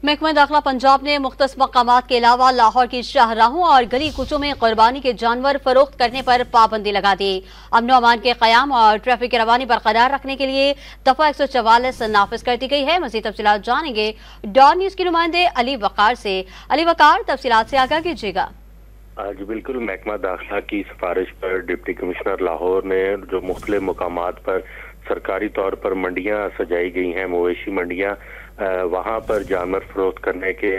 महकमा दाखिला पंजाब ने मुख्तलिफ मकामात के अलावा लाहौर की शाहराहों और गली कूचों में कुर्बानी के जानवर फरोख्त करने पर पाबंदी लगा दी। अमन अमान के क़याम और ट्रैफिक की रवानी बरकरार रखने के लिए दफा 144 नाफिज कर दी गई है। मज़ीद तफसीलात जानेंगे डॉन न्यूज़ के नुमाइंदे अली वकार से। अली वकार, तफसीलात से आगाह कीजिएगा। जी बिल्कुल, महकमा दाखिला की सिफारिश पर डिप्टी कमिश्नर लाहौर ने जो मुख्तलिफ मकामात पर सरकारी तौर पर मंडियां सजाई गई हैं, मवेशी मंडियां, वहाँ पर जानवर फरोख्त करने के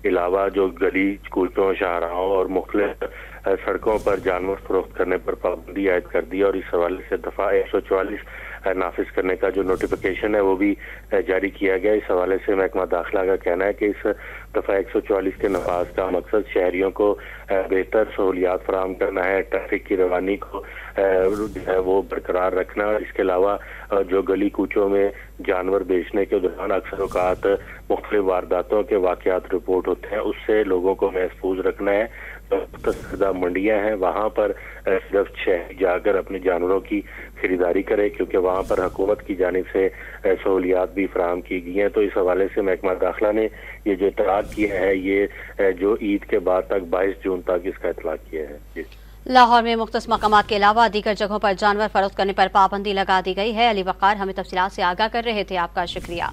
अलावा जो गली कूचों, शाहराहों और मुख्तलिफ सड़कों पर जानवर फरोख्त करने पर पाबंदी आयद कर दी और इस हवाले से दफा 144 नाफिज करने का जो नोटिफिकेशन है वो भी जारी किया गया। इस हवाले से महकमा दाखिला का कहना है कि इस दफा 144 के नफाज का मकसद शहरियों को बेहतर सहूलियात फराहम करना है, ट्रैफिक की रवानी को वो बरकरार रखना, और इसके अलावा जो गली कूचों में जानवर बेचने के दौरान अक्सर औकात मुख्तलिफ वारदातों के वाक़यात रिपोर्ट होते हैं, उससे लोगों को महफूज रखना है। तो मंडियां हैं, वहाँ पर सिर्फ शहरी जाकर अपने जानवरों की खरीदारी करे, क्योंकि वहाँ पर हुकूमत की जानिब से सहूलियात भी फराहम की गई हैं। तो इस हवाले से महकमा दाखिला ने ये जो इतलाक किया है, ये जो ईद के बाद तक 22 जून तक इसका इतलाक किया है। लाहौर में मुख्तलिफ मकामात के अलावा दीगर जगहों पर जानवर फरोख्त करने पर पाबंदी लगा दी गई है। अली वकार हमें तफसीलात से आगाह कर रहे थे, आपका शुक्रिया।